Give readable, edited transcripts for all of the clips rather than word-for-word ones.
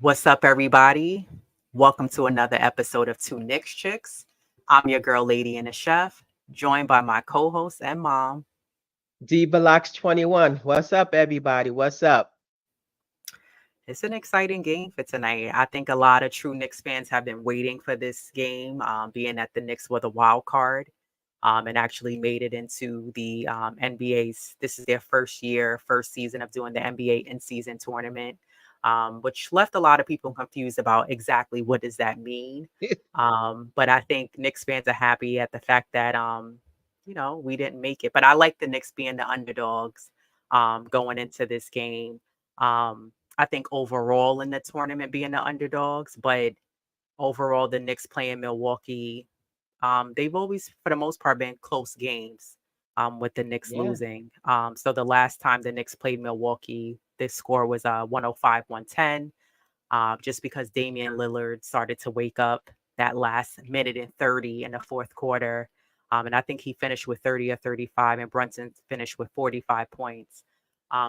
What's up, everybody? Welcome to another episode of Two Knicks Chicks. I'm your girl, Lady and the Chef, joined by my co-host and mom. D-Blox 21. What's up, everybody? What's up? It's an exciting game for tonight. I think a lot of true Knicks fans have been waiting for this game, being that the Knicks were the wild card and actually made it into the NBA's. This is their first year, first season of doing the NBA in-season tournament, which left a lot of people confused about exactly what does that mean. But I think Knicks fans are happy at the fact that we didn't make it. But I like the Knicks being the underdogs going into this game. I think overall in the tournament being the underdogs, but overall the Knicks playing Milwaukee, they've always, for the most part, been close games with the Knicks Yeah. losing. So the last time the Knicks played Milwaukee, this score was 105-110, just because Damian Lillard started to wake up that last minute and 30 in the fourth quarter. And I think he finished with 30 or 35, and Brunson finished with 45 points.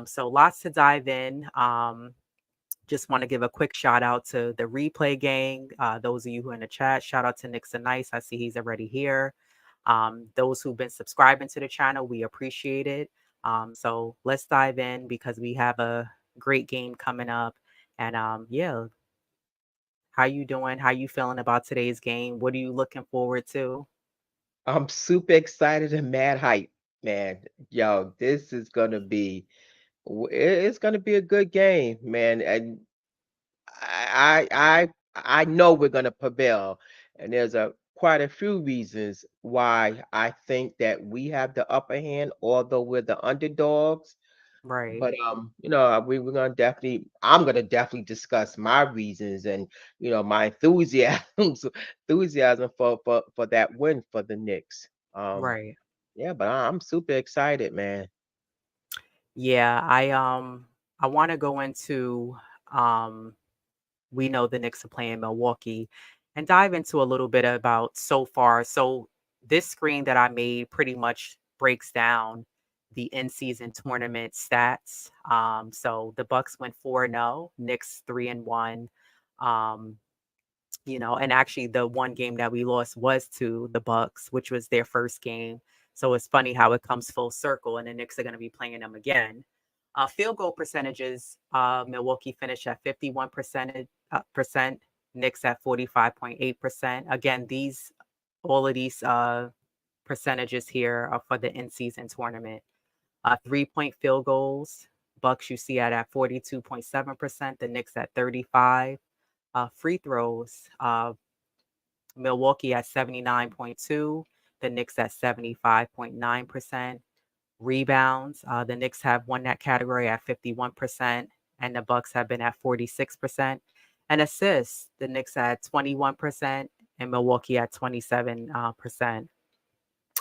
So lots to dive in. Just want to give a quick shout out to the replay gang. Those of you who are in the chat, shout out to Nixon Nice. I see he's already here. Those who've been subscribing to the channel, we appreciate it. So let's dive in because we have a great game coming up. And yeah, how you doing? How you feeling about today's game? What are you looking forward to? I'm super excited and mad hype, man. Yo, this is gonna be it's gonna be a good game, man. And I know we're gonna prevail. And there's a quite a few reasons why I think that we have the upper hand, although we're the underdogs. Right, But we're gonna definitely I'm gonna definitely discuss my reasons and my enthusiasm for that win for the Knicks. Um right. yeah, but I'm super excited, man. Yeah, I want to go into um we know the Knicks are playing Milwaukee and dive into a little bit about so far. So this screen that I made pretty much breaks down the in-season tournament stats. So the Bucks went 4-0, Knicks 3-1. Um, and actually the one game that we lost was to the Bucks, which was their first game. So it's funny how it comes full circle, and the Knicks are going to be playing them again. Field goal percentages, Milwaukee finished at 51%, Knicks at 45.8%. Again, all of these percentages here are for the in-season tournament. 3-point field goals, Bucks you see at 42.7%, the Knicks at 35. Free throws, Milwaukee at 79.2, the Knicks at 75.9%. Rebounds, the Knicks have won that category at 51%, and the Bucks have been at 46%. And assists, the Knicks at 21%, and Milwaukee at 27%.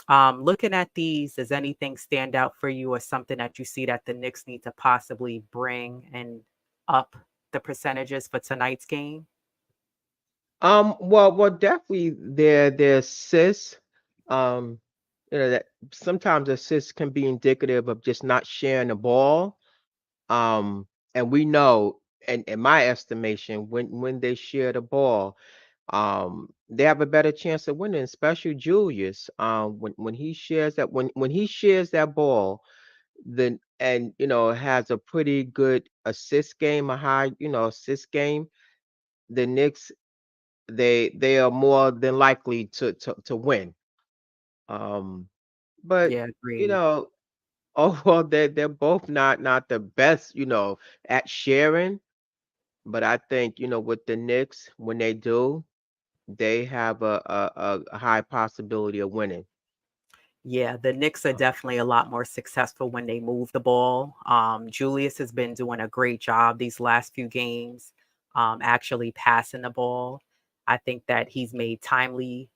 Looking at these, does anything stand out for you or something that you see that the Knicks need to possibly bring and up the percentages for tonight's game? Well, definitely their assists. Um, that sometimes assists can be indicative of just not sharing the ball. And we know, and in my estimation, when they share the ball, they have a better chance of winning, especially Julius. When he shares that when he shares that ball, then and has a pretty good assist game, a high assist game. The Knicks they are more than likely to win. Um, but Yeah, you agreed. know, overall they're both not the best, at sharing. But I think, with the Knicks, when they do, they have a high possibility of winning. Yeah, the Knicks are definitely a lot more successful when they move the ball. Julius has been doing a great job these last few games, actually passing the ball. I think that he's made timely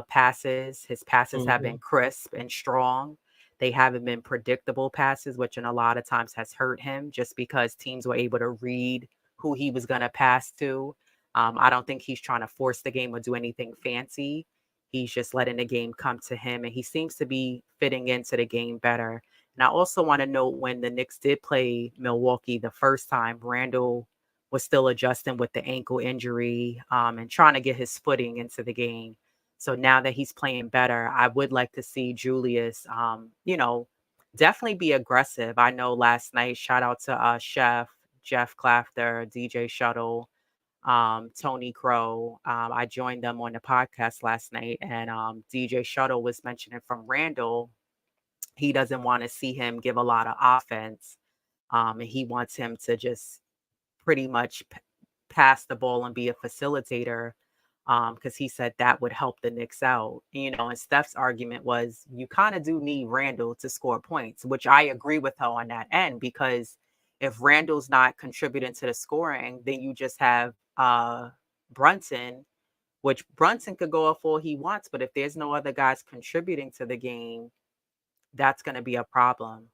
passes. His passes have been Hmm. crisp and strong. They haven't been predictable passes, which in a lot of times has hurt him just because teams were able to read who he was going to pass to. I don't think he's trying to force the game or do anything fancy. He's just letting the game come to him, and he seems to be fitting into the game better. And I also want to note when the Knicks did play Milwaukee the first time, Randall was still adjusting with the ankle injury, and trying to get his footing into the game. So now that he's playing better, I would like to see Julius, definitely be aggressive. I know last night, shout out to Chef, Jeff Clafter, DJ Shuttle, Tony Crow. I joined them on the podcast last night, and DJ Shuttle was mentioning from Randall, he doesn't want to see him give a lot of offense, and he wants him to just pretty much pass the ball and be a facilitator, because he said that would help the Knicks out. And Steph's argument was you kind of do need Randall to score points, which I agree with her on that end, because if Randall's not contributing to the scoring, then you just have Brunson, which Brunson could go off all he wants, but if there's no other guys contributing to the game, that's going to be a problem.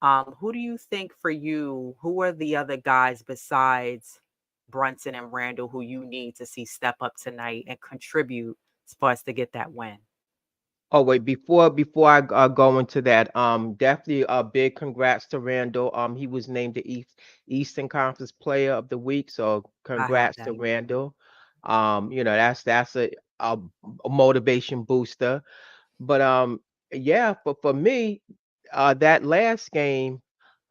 Who do you think for you, who are the other guys besides Brunson and Randall who you need to see step up tonight and contribute for us to get that win? Oh wait, before I go into that, definitely a big congrats to Randall. He was named the Eastern Conference Player of the Week, so I have congrats to that. Randall. That's a motivation booster. But yeah, for me, that last game,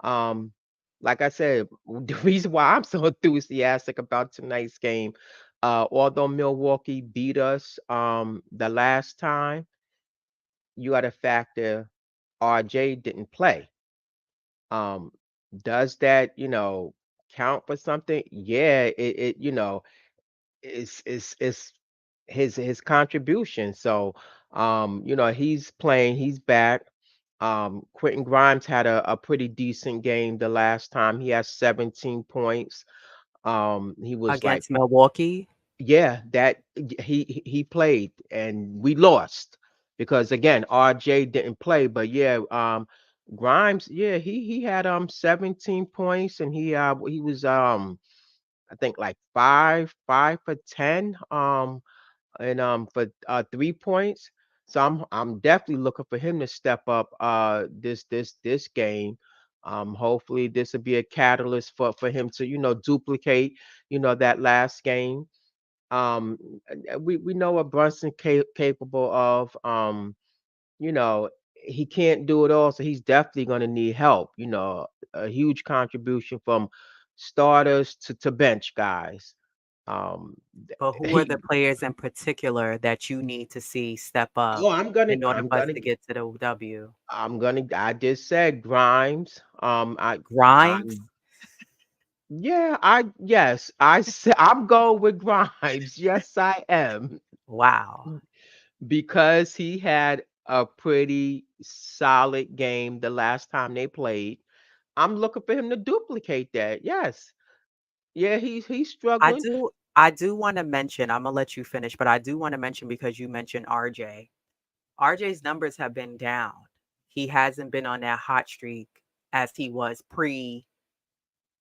um, like I said, the reason why I'm so enthusiastic about tonight's game, although Milwaukee beat us the last time, you got to factor RJ didn't play. Um, does that, count for something? Yeah, it is his contribution. So, he's playing, he's back. Quentin Grimes had a pretty decent game the last time. He has 17 points. He was like, Against Milwaukee? yeah, that he played and we lost because again, RJ didn't play, but yeah, Grimes, yeah, he had 17 points and he was I think like 5 for 10 and for 3 points. So I'm definitely looking for him to step up this game. Hopefully this will be a catalyst for him to duplicate that last game. We know what Brunson capable of. You know, he can't do it all, so he's definitely going to need help. A huge contribution from starters to bench guys. Um, But who are the he, players in particular that you need to see step up oh, I'm gonna, in order I'm for us gonna, to get to the W? I'm gonna. I just said Grimes. Grimes? Yeah, yes, I said I'm going with Grimes. Yes, I am. Wow. Because he had a pretty solid game the last time they played. I'm looking for him to duplicate that. Yes. Yeah, he's I struggling. do I do want to mention, I'm gonna let you finish, but I do want to mention because you mentioned RJ. RJ's numbers have been down. He hasn't been on that hot streak as he was pre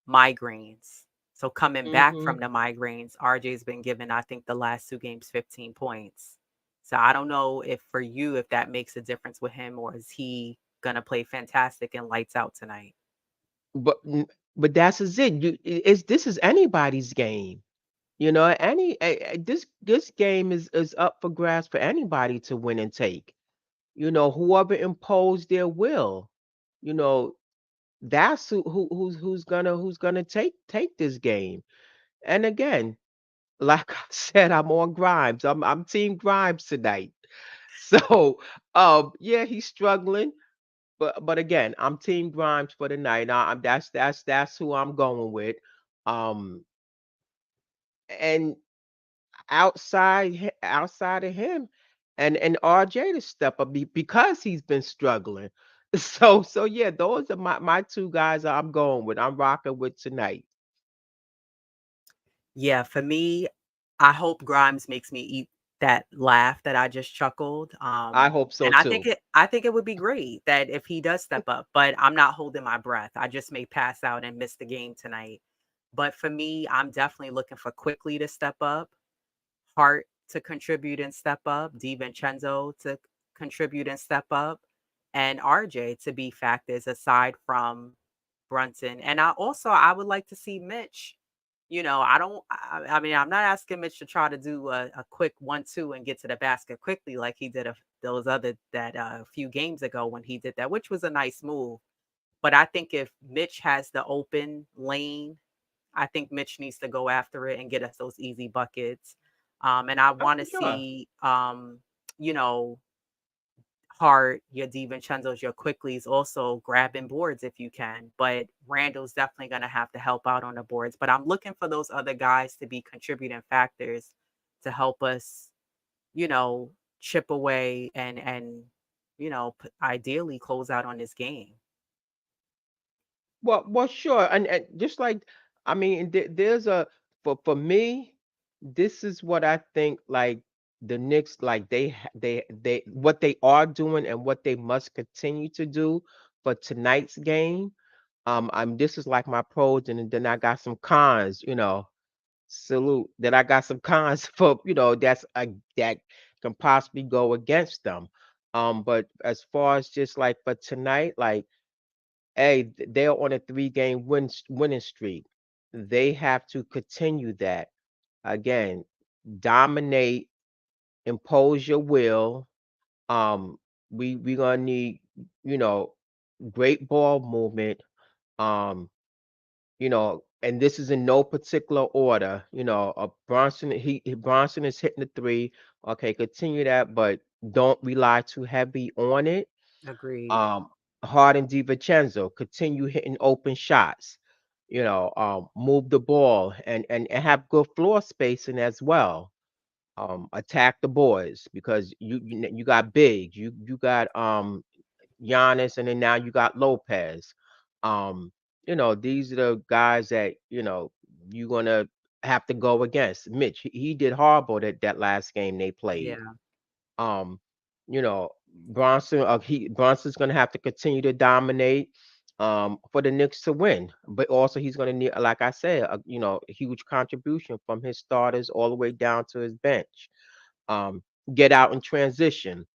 migraines. So coming back Hmm. from the migraines, RJ's been given, I think, the last 2 games 15 points. So I don't know if for you if that makes a difference with him, or is he gonna play fantastic and lights out tonight? But but that's is it. This is anybody's game. This game is up for grabs for anybody to win and take. Whoever imposed their will. You know, that's who's gonna take this game. And again, like I said, I'm on Grimes. I'm team Grimes tonight. So yeah, he's struggling, but again, I'm team Grimes for the night. That's who I'm going with. Um and outside of him and RJ to step up because he's been struggling. So yeah, those are my two guys I'm going with. I'm rocking with tonight. Yeah, for me, I hope Grimes makes me eat that laugh that I just chuckled. I hope so And too. I think it would be great that if he does step up, but I'm not holding my breath. I just may pass out and miss the game tonight. But for me, I'm definitely looking for Quickly to step up, Hart to contribute and step up, DiVincenzo to contribute and step up, and RJ to be factors aside from Brunson. And I would like to see Mitch, I don't. I mean, I'm not asking Mitch to try to do a quick 1-2 and get to the basket quickly like he did those other that few games ago when he did that, which was a nice move. But I think if Mitch has the open lane, I think Mitch needs to go after it and get us those easy buckets. And I Oh, want to for sure. see, you know, Hart, your DiVincenzo's, your Quickly's also grabbing boards if you can. But Randall's definitely going to have to help out on the boards. But I'm looking for those other guys to be contributing factors to help us, you know, chip away and ideally close out on this game. Well, sure, and just like I mean, there's a for me, this is what I think. Like the Knicks, like they what they are doing and what they must continue to do for tonight's game. I'm this is like my pros, and then I got some cons. Salute. Then I got some cons for that can possibly go against them. But as far as just like for tonight, like hey, they're on a three-game winning streak. They have to continue that. Again, dominate, impose your will. Um, we gonna need, you know, great ball movement. Um, and this is in no particular order. Bronson is hitting the three. Okay, continue that, but don't rely too heavy on it. Agreed. um Harden DiVincenzo, continue hitting open shots. Move the ball and have good floor spacing as well. Attack the boys because you got bigs, you got Giannis, and then now you got Lopez. Um, these are the guys that you're gonna have to go against. Mitch, he did horrible that last game they played. Yeah. um, Bronson's gonna have to continue to dominate for the Knicks to win. But also he's gonna need, like I said, a huge contribution from his starters all the way down to his bench. Um, get out in transition.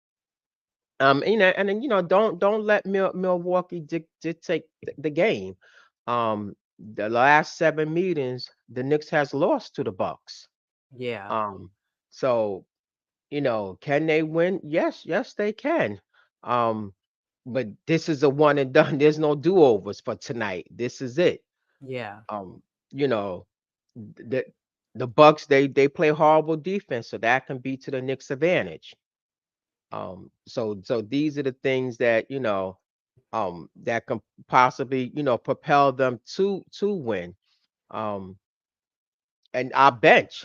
And then don't let Milwaukee dictate the game. The last seven meetings, the Knicks has lost to the Bucks. Yeah. Um, so can they win? Yes, they can. Um, but this is a one and done. There's no do-overs for tonight. This is it. Yeah. Um, you know, the the Bucks, they play horrible defense, so that can be to the Knicks' advantage. So these are the things that that can possibly propel them to win. Um, and our bench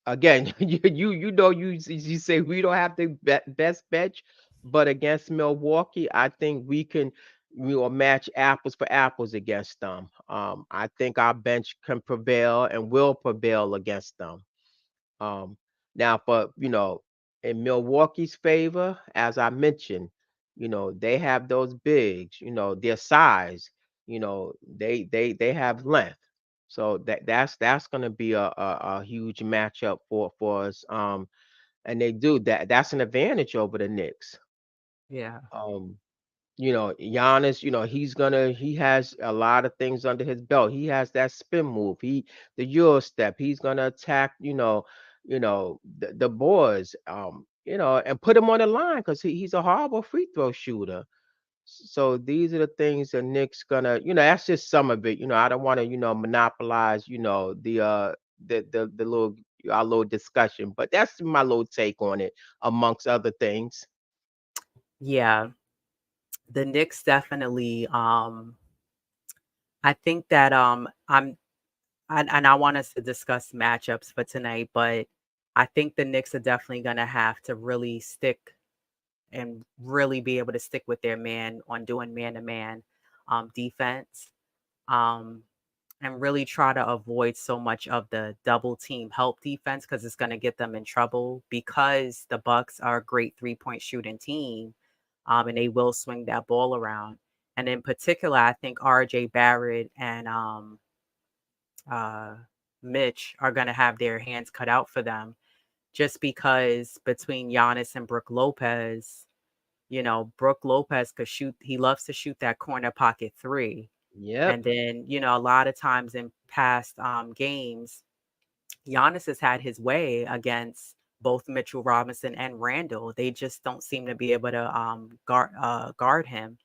again, you say we don't have the best bench, but against Milwaukee, I think we will match apples for apples against them. I think our bench can prevail and will prevail against them. Um, Now, for in Milwaukee's favor, as I mentioned, they have those bigs, their size, they have length. So that's going to be a huge matchup for us. And they do that. That's an advantage over the Knicks. Yeah. Um, Giannis, he has a lot of things under his belt. He has that spin move. The Euro step. He's gonna attack, the boys, and put him on the line because he's a horrible free throw shooter. So these are the things that Nick's gonna, that's just some of it. I don't want to, monopolize, the little our little discussion, but that's my little take on it, amongst other things. Yeah. The Knicks definitely I think that and I want us to discuss matchups for tonight, but I think the Knicks are definitely going to have to really stick and really be able to stick with their man on doing man to man defense. Um, and really try to avoid so much of the double team help defense because it's going to get them in trouble because the Bucks are a great 3-point shooting team, and they will swing that ball around. And in particular, I think RJ Barrett and uh, Mitch are going to have their hands cut out for them just because between Giannis and Brooke Lopez, Brooke Lopez could shoot. He loves to shoot that corner pocket three. Yep. And then, a lot of times in past games, Giannis has had his way against both Mitchell Robinson and Randall. They just don't seem to be able to guard him.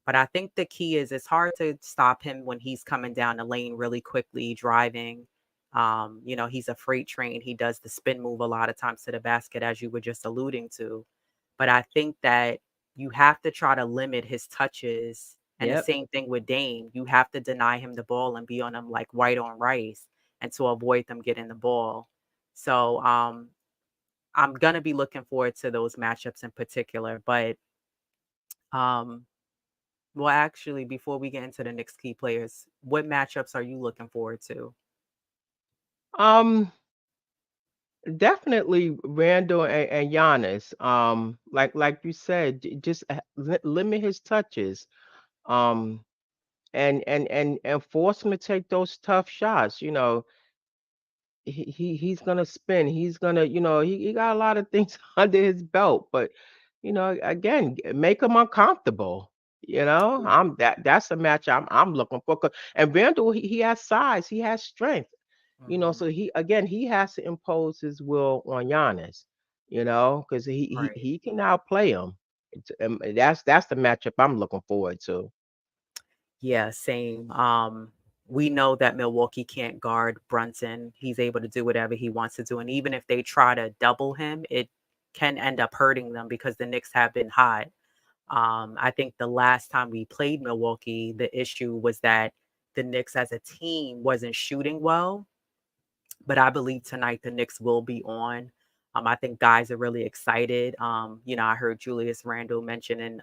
But I think the key is it's hard to stop him when he's coming down the lane really quickly, driving. He's a freight train. He does the spin move a lot of times to the basket, as you were just alluding to. But I think that you have to try to limit his touches. And the Yep. same thing with Dame. You have to deny him the ball and be on him like white on rice and to avoid them getting the ball. So I'm gonna be looking forward to those matchups in particular. But um well, actually, before we get into the Knicks key players, what matchups are you looking forward to? Um, Definitely Randall and Giannis. Like you said, just limit his touches. Um, and force him to take those tough shots. He's gonna spin. He's gonna, he got a lot of things under his belt, but again, make him uncomfortable. That's a match I'm looking for. And Randall, he has size, he has strength. Mhm. So he has to impose his will on Giannis. Because Right. he can outplay him. That's the matchup I'm looking forward to. Yeah, same. We know that Milwaukee can't guard Brunson. He's able to do whatever he wants to do. And even if they try to double him, it can end up hurting them because the Knicks have been hot. I think the last time we played Milwaukee, the issue was that the Knicks as a team wasn't shooting well. But I believe tonight the Knicks will be on. I think guys are really excited. I heard Julius Randle mention in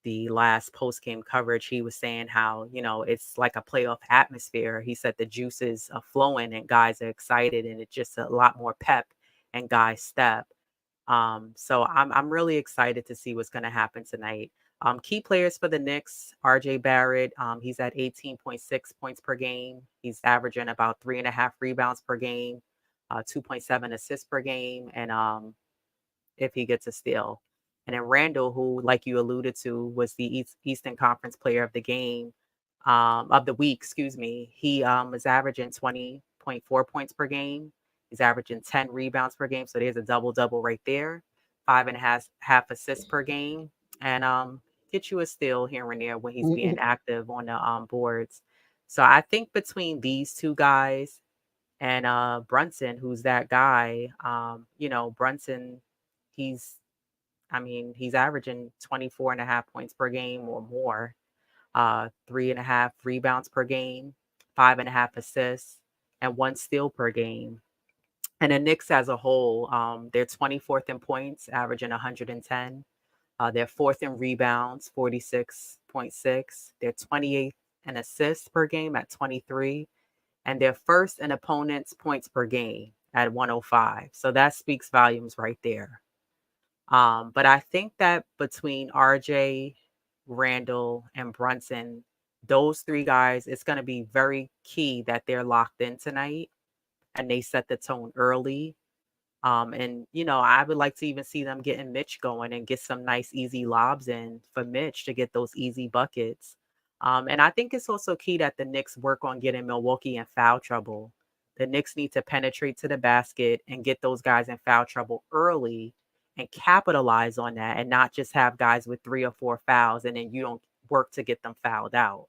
the last post game coverage, he was saying how, it's like a playoff atmosphere. He said the juices are flowing and guys are excited and it's just a lot more pep and guys step. So I'm really excited to see what's going to happen tonight. Key players for the Knicks: R.J. Barrett. He's at 18.6 points per game. He's averaging about 3.5 rebounds per game, 2.7 assists per game, and if he gets a steal. And then Randall, who, like you alluded to, was the Eastern Conference Player of the Game, of the week, excuse me. He was averaging 20.4 points per game. He's averaging 10 rebounds per game. So there's a double double right there. Five and a half assists per game. And get you a steal here and there when he's being active on the boards. So I think between these two guys and Brunson, who's that guy, Brunson, he's he's averaging 24 and a half points per game or more, 3.5 rebounds per game, 5.5 assists, and one steal per game. And the Knicks as a whole, they're 24th in points, averaging 110. They're fourth in rebounds, 46.6. They're 28th in assists per game at 23. And they're first in opponents' points per game at 105. So that speaks volumes right there. But I think that between RJ, Randall, and Brunson, those three guys, it's going to be very key that they're locked in tonight and they set the tone early. And I would like to even see them getting Mitch going and get some nice easy lobs in for Mitch to get those easy buckets. And I think it's also key that the Knicks work on getting Milwaukee in foul trouble. The Knicks need to penetrate to the basket and get those guys in foul trouble early and capitalize on that and not just have guys with 3 or 4 fouls and then you don't work to get them fouled out.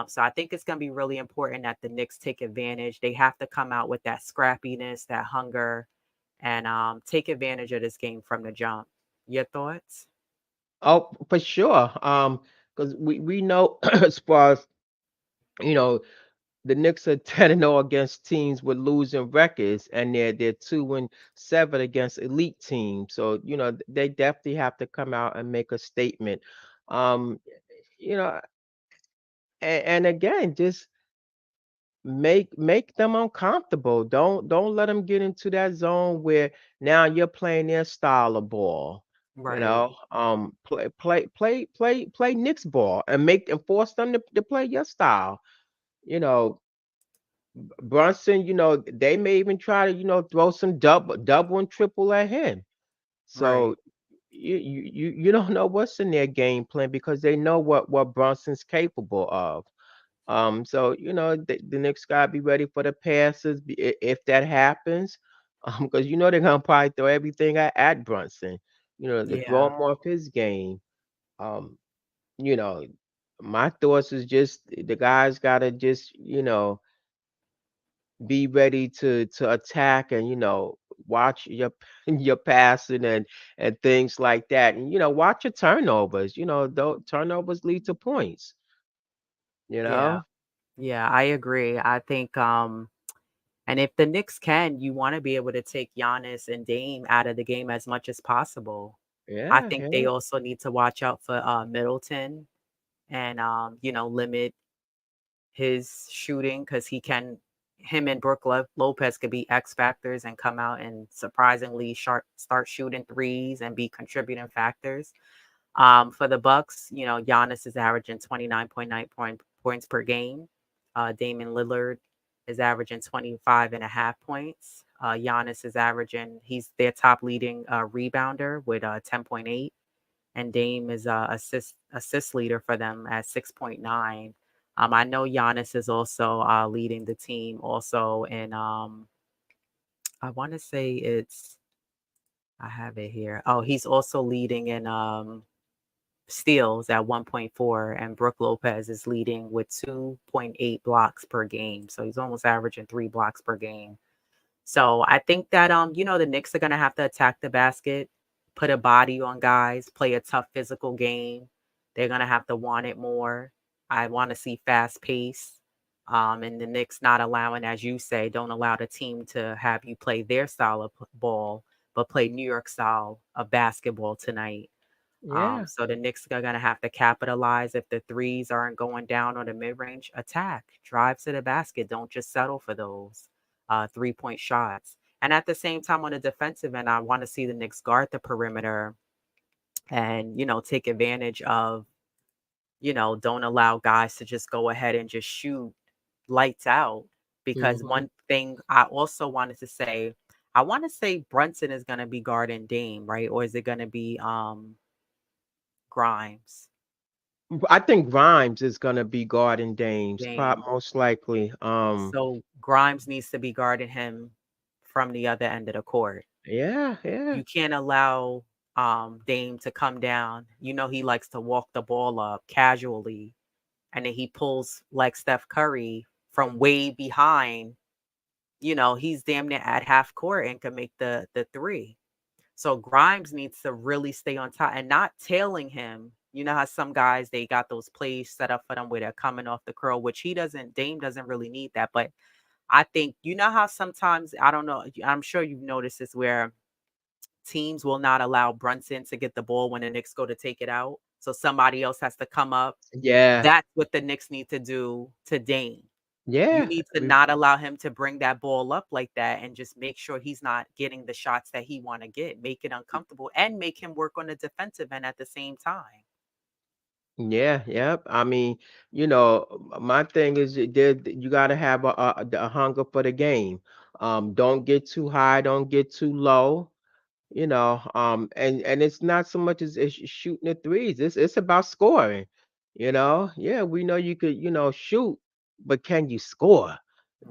So I think it's going to be really important that the Knicks take advantage. They have to come out with that scrappiness, that hunger, and take advantage of this game from the jump. Your thoughts? Oh, for sure. Because we know as far as you know, the Knicks are 10-0 against teams with losing records, and they're 2-7 against elite teams. So they definitely have to come out and make a statement. Um, you know, and again, just make them uncomfortable. Don't let them get into that zone where now you're playing their style of ball. Right, Play Knicks ball and force them to play your style. You know, Brunson, they may even try to, throw some double and triple at him. So, right. you don't know what's in their game plan because they know what Brunson's capable of. So the Knicks gotta be ready for the passes if that happens, because they're gonna probably throw everything at Brunson, to throw Yeah. him off his game. Um, you know, my thoughts is just the guys gotta just be ready to attack and watch your your passing and things like that, and watch your turnovers. Though turnovers lead to points. You Yeah. know. Yeah, I agree. I think and if the Knicks can, you want to be able to take Giannis and Dame out of the game as much as possible. I Yeah, think they yeah. also need to watch out for Middleton and limit his shooting because him and Lopez could be X factors and come out and surprisingly start shooting threes and be contributing factors. For the Bucks, Giannis is averaging 29.9 points per game. Damian Lillard is averaging 25.5 points. Giannis is he's their top leading rebounder with 10.8, and Dame is a assist leader for them at 6.9. I know Giannis is also leading the team also in I want to say I have it here. Oh, he's also leading in steals at 1.4, and Brooke Lopez is leading with 2.8 blocks per game. So he's almost averaging 3 blocks per game. So I think that the Knicks are gonna have to attack the basket, put a body on guys, play a tough physical game. They're gonna have to want it more. I want to see fast pace. And the Knicks not allowing, as you say, don't allow the team to have you play their style of ball, but play New York style of basketball tonight. Yeah. So the Knicks are gonna have to capitalize if the threes aren't going down on the mid range. Attack, drive to the basket. Don't just settle for those 3-point shots. And at the same time, on the defensive end, I want to see the Knicks guard the perimeter and take advantage of don't allow guys to just go ahead and just shoot lights out. Because Mhm. one thing I also wanted to say, I want to say Brunson is going to be guarding Dame, right? Or is it going to be Grimes? I think Grimes is gonna be guarding Dames, Dame. most likely. So Grimes needs to be guarding him from the other end of the court. Yeah, yeah. You can't allow Dame to come down. He likes to walk the ball up casually, and then he pulls like Steph Curry from way behind. He's damn near at half court and can make the three. So Grimes needs to really stay on top and not tailing him. You know how some guys they got those plays set up for them where they're coming off the curl, which he doesn't. Dame doesn't really need that, but I think how sometimes I don't know. I'm sure you've noticed this where teams will not allow Brunson to get the ball when the Knicks go to take it out. So somebody else has to come up. Yeah, That's what the Knicks need to do to Dame. You yeah. need to not allow him to bring that ball up like that and just make sure he's not getting the shots that he want to get. Make it uncomfortable and make him work on the defensive end at the same time. Yeah, yep. I mean, my thing is you got to have a hunger for the game. Don't get too high, don't get too low. And it's not so much as shooting the threes. It's about scoring. Yeah, we know you could shoot, but can you score?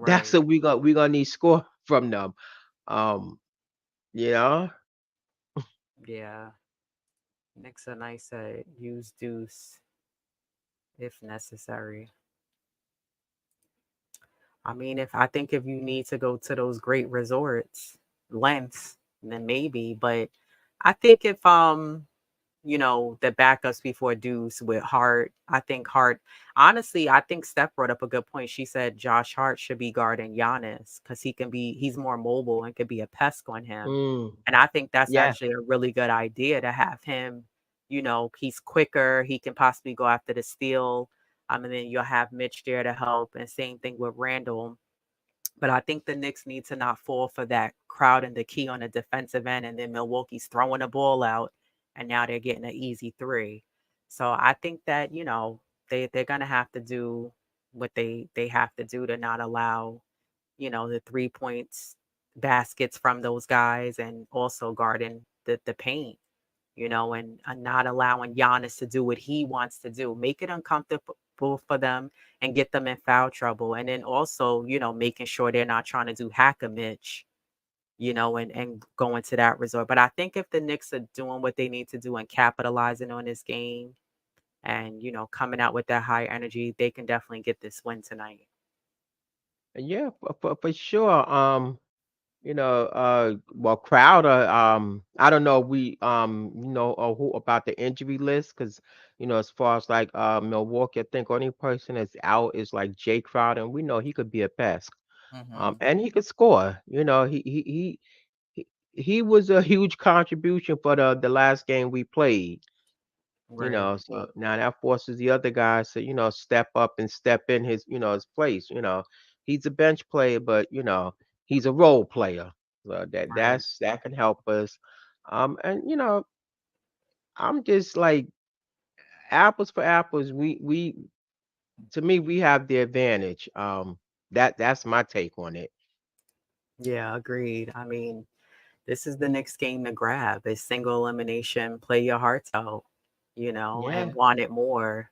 That's Right. what we gonna need score from them. Um, you know. Yeah. Knicks are nice at use deuce if necessary. I mean, if you need to go to those great resorts, lengths, then maybe. But I think if the backups before Deuce with Hart, I think Hart. Honestly, I think Steph brought up a good point. She said Josh Hart should be guarding Giannis because he's more mobile and could be a pest on him. Mm, And I think that's yeah. actually a really good idea to have him. He's quicker. He can possibly go after the steal. And then you'll have Mitch there to help. And same thing with Randall. But I think the Knicks need to not fall for that crowd and the key on the defensive end, and then Milwaukee's throwing the ball out, and now they're getting an easy three. So I think that they're gonna have to do what they have to do to not allow the 3 points baskets from those guys, and also guarding the paint. and not allowing Giannis to do what he wants to do. Make it uncomfortable for them and get them in foul trouble. And then also, making sure they're not trying to do hack a Mitch, and going to that resort. But I think if the Knicks are doing what they need to do and capitalizing on this game and, coming out with that high energy, they can definitely get this win tonight. Yeah, for sure. Well, Crowder, I don't know, we, who about the injury list, because, as far as like Milwaukee, I think only person that's out is like Jay Crowder, and we know he could be a pest. Hmm. And he could score. He was a huge contribution for the last game we played. Right. So now that forces the other guys to, step up and step in his place. He's a bench player, but he's a role player. So Right. that can help us. And I'm just like apples for apples. We to me we have the advantage. That's my take on it. Yeah, agreed. I mean, this is the next game to grab. It's single elimination, play your hearts out, Yeah. and want it more.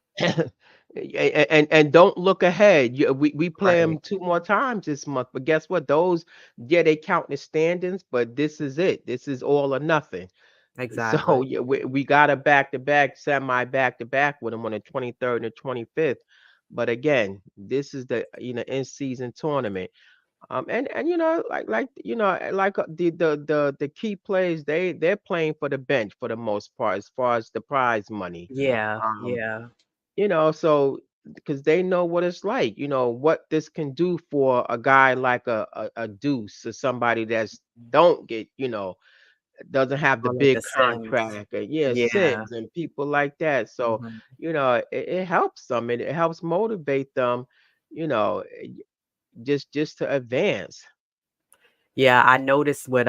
And don't look ahead. We play Right. them two more times this month, but guess what? Those, yeah, they count the standings, but this is it. This is all or nothing. So Exactly. yeah, we got a back to back with them on the 23rd and the 25th. But again, this is the in season tournament. And the key players, they're playing for the bench for the most part as far as the prize money. Yeah. Um, Yeah. so because they know what it's like, what this can do for a guy like a Deuce or somebody that's don't get, doesn't have the Or like a big Sims. contract, or yeah, Yeah. Sims and people like that. So, Mhm. it helps them. It helps motivate them, you know, eh, just to advance. Yeah, I noticed with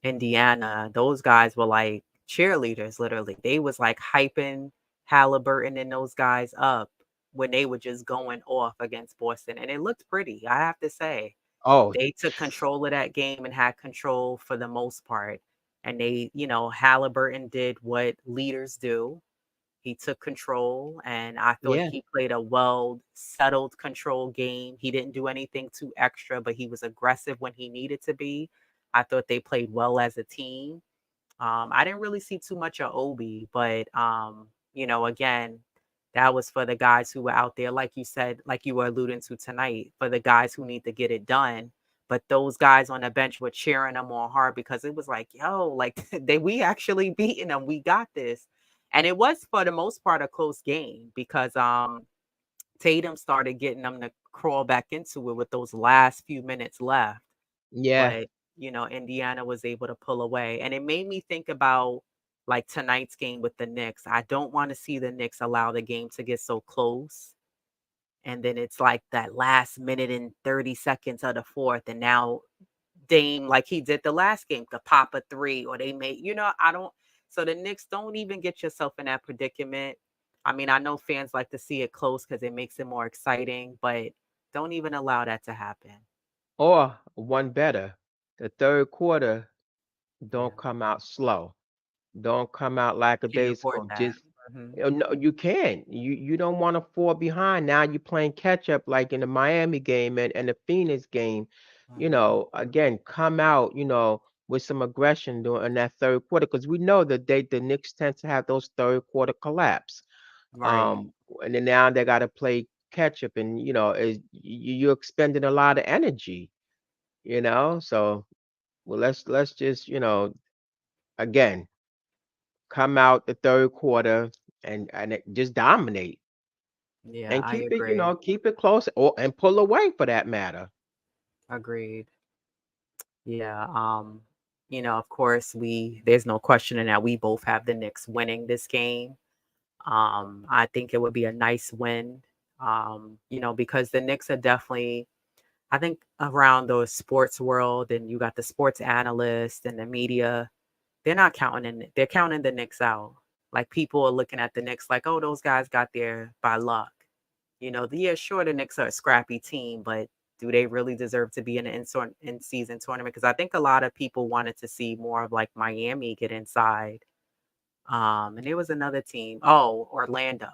Indiana, those guys were like cheerleaders, literally. They was like hyping Halliburton and those guys up when they were just going off against Boston. And it looked pretty, I have to say. Oh, They took control of that game and had control for the most part. And Halliburton did what leaders do. He took control, and I thought yeah. he played a well settled control game. He didn't do anything too extra, but he was aggressive when he needed to be. I thought they played well as a team. I didn't really see too much of Obi, but again, that was for the guys who were out there, like you said, like you were alluding to tonight, for the guys who need to get it done. But those guys on the bench were cheering them on hard because it was like, yo, like we actually beating them. We got this. And it was for the most part a close game because Tatum started getting them to crawl back into it with those last few minutes left. Yeah. But, Indiana was able to pull away. And it made me think about like tonight's game with the Knicks. I don't want to see the Knicks allow the game to get so close. And then it's like that last minute and 30 seconds of the fourth. And now Dame, like he did the last game, to pop a three, or they made, I don't. So the Knicks, don't even get yourself in that predicament. I mean, I know fans like to see it close because it makes it more exciting, but don't even allow that to happen. Or one better, the third quarter, Yeah. don't come out slow. Don't come out Can't afford lackadaisical. that. Just Hmm. no, you can't. You don't want to fall behind. Now you're playing catch up like in the Miami game and the Phoenix game. Hmm. Again, come out, with some aggression during that third quarter because we know that the Knicks tend to have those third quarter collapse. Right. And then now they got to play catch up, and you're expending a lot of energy. So well, let's just again come out the third quarter and just dominate Yeah, and I keep it, agree. keep it close or and pull away for that matter. Agreed. Yeah. Of course, there's no questioning that we both have the Knicks winning this game. I think it would be a nice win. Because the Knicks are definitely, I think, around the sports world, and you got the sports analysts and the media, they're counting the Knicks out. Like people are looking at the Knicks like, oh, those guys got there by luck. Yeah, sure, the Knicks are a scrappy team, but do they really deserve to be in an in-season tournament? Because I think a lot of people wanted to see more of like Miami get inside, And there was another team. Oh, Orlando.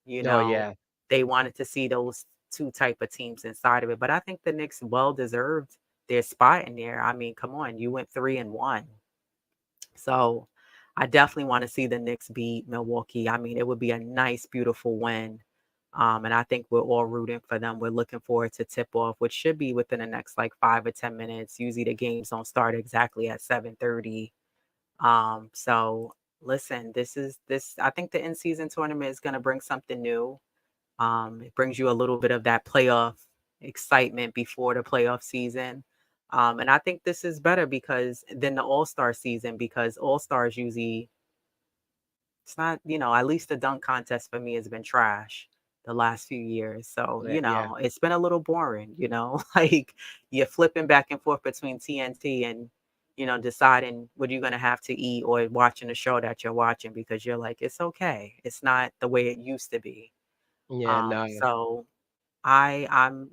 You Oh know, yeah, they wanted to see those two type of teams inside of it. But I think the Knicks well deserved their spot in there. I mean, come on, you went 3-1. So I definitely want to see the Knicks beat Milwaukee. I mean, it would be a nice, beautiful win. And I think we're all rooting for them. We're looking forward to tip off, which should be within the next like 5 or 10 minutes. Usually the games don't start exactly at 7:30. So listen, this. I think the in season tournament is going to bring something new. It brings you a little bit of that playoff excitement before the playoff season. And I think this is better because than the All-Star season because All-Stars usually it's not, at least the dunk contest for me has been trash the last few years. So, yeah, it's been a little boring, like you're flipping back and forth between TNT and, deciding what you're going to have to eat or watching the show that you're watching because you're like, it's okay. It's not the way it used to be. yeah. No, So I'm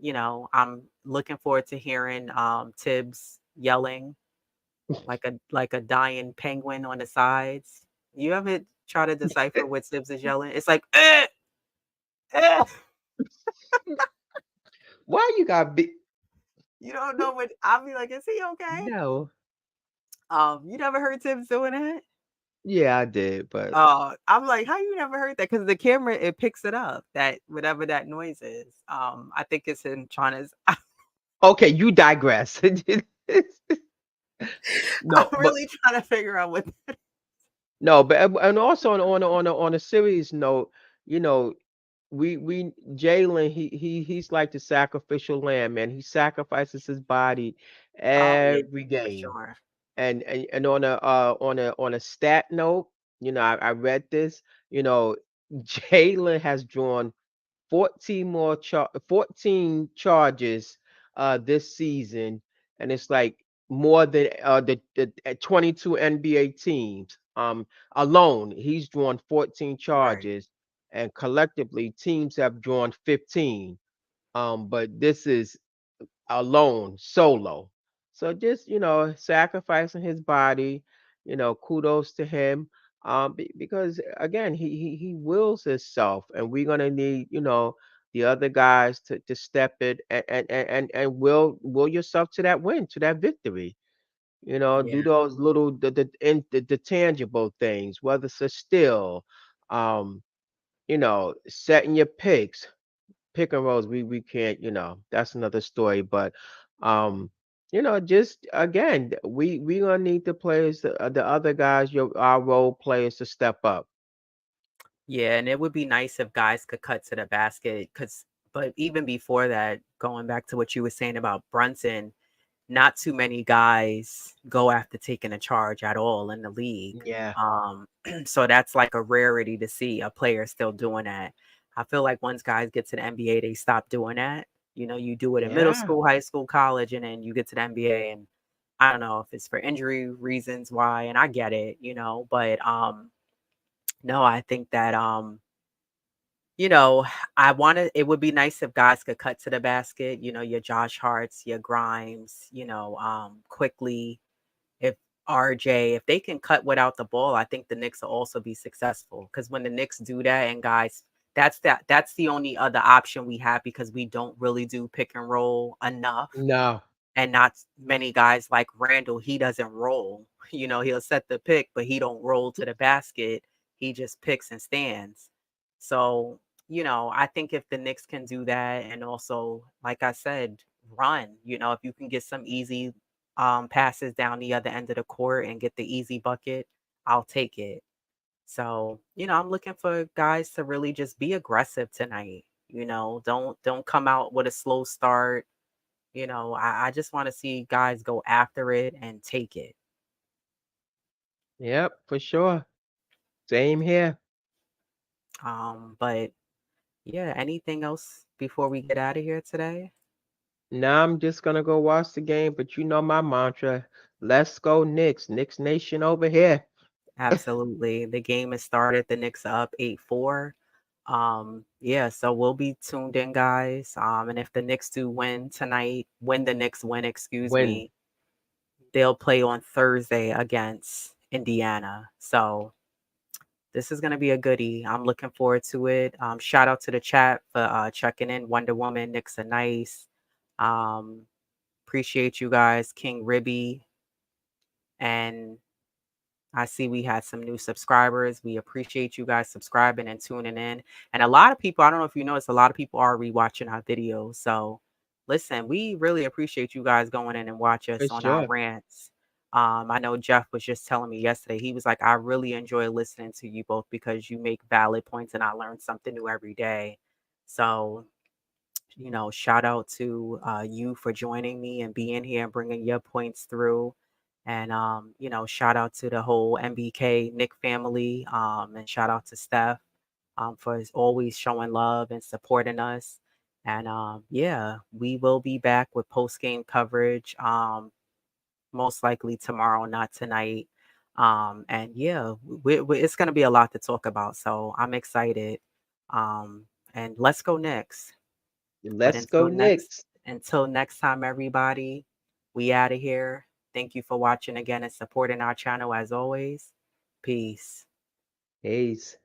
looking forward to hearing Tibbs yelling like a dying penguin on the sides. You ever try to decipher what Tibbs is yelling? It's like eh. why you got be? You don't know what I'll be like, is he okay? No, You never heard Tibbs doing that? yeah, I did, but I'm like, how you never heard that? Because the camera it picks it up that whatever that noise is. I think it's him trying to. okay, you digress. I'm No, but really trying to figure out what. no, but and also on a serious note, you know, we Jalen he's like the sacrificial lamb, man. He sacrifices his body Oh yeah, every for game. sure. And on a stat note, I read this. You know, Jalen has drawn 14 charges this season, and it's like more than the 22 NBA teams. Alone, he's drawn 14 Right. charges, and collectively teams have drawn 15. But this is alone, solo. So just, sacrificing his body, kudos to him. Because again, he wills himself, and we're gonna need, the other guys to step it and will yourself to that win, to that victory. Do Yeah. those little the tangible things, whether it's a steal, um, setting your picks, pick and rolls, we can't, that's another story. But um, just again, we gonna need the players, the other guys, our role players to step up. Yeah, and it would be nice if guys could cut to the basket cuz but even before that, going back to what you were saying about Brunson, not too many guys go after taking a charge at all in the league. Yeah, So that's like a rarity to see a player still doing that. I feel like once guys get to the NBA, they stop doing that. You do it in middle yeah, school, high school, college, and then you get to the NBA and I don't know if it's for injury reasons why, and I get it, but no, I think that you know, I wanna it would be nice if guys could cut to the basket, your Josh Harts, your Grimes, quickly. If RJ, if they can cut without the ball, I think the Knicks will also be successful. Because when the Knicks do that, and guys, that's the only other option we have because we don't really do pick and roll enough. no, And not many guys like Randall, he doesn't roll. He'll set the pick, but he don't roll to the basket. He just picks and stands. So, I think if the Knicks can do that and also, like I said, run, if you can get some easy passes down the other end of the court and get the easy bucket, I'll take it. So, I'm looking for guys to really just be aggressive tonight. Don't come out with a slow start. I just want to see guys go after it and take it. yep, for sure. Same here. But yeah, anything else before we get out of here today? Now I'm just gonna go watch the game, but you know my mantra: let's go Knicks, Knicks Nation over here. Absolutely. The game has started. The Knicks are up 8-4. Yeah, so we'll be tuned in, guys. And if the Knicks do win tonight, when the Knicks win, excuse Win. me, they'll play on Thursday against Indiana. So this is gonna be a goodie. I'm looking forward to it. Shout out to the chat for checking in. Wonder Woman, Knicks are nice. Um, appreciate you guys, King Ribby, and I see we had some new subscribers. We appreciate you guys subscribing and tuning in. And a lot of people, I don't know if you noticed, a lot of people are rewatching our videos. So listen, we really appreciate you guys going in and watch For us on our sure. rants. I know Jeff was just telling me yesterday, he was like, I really enjoy listening to you both because you make valid points and I learn something new every day. So shout out to you for joining me and being here and bringing your points through. And, shout out to the whole MBK Nick family. And shout out to Steph for always showing love and supporting us. And yeah, we will be back with post game coverage most likely tomorrow, not tonight. And yeah, it's going to be a lot to talk about. So I'm excited. Um, and let's go next. But Let's go Knicks. until next time, everybody, we out of here. Thank you for watching again and supporting our channel as always. Peace. Peace.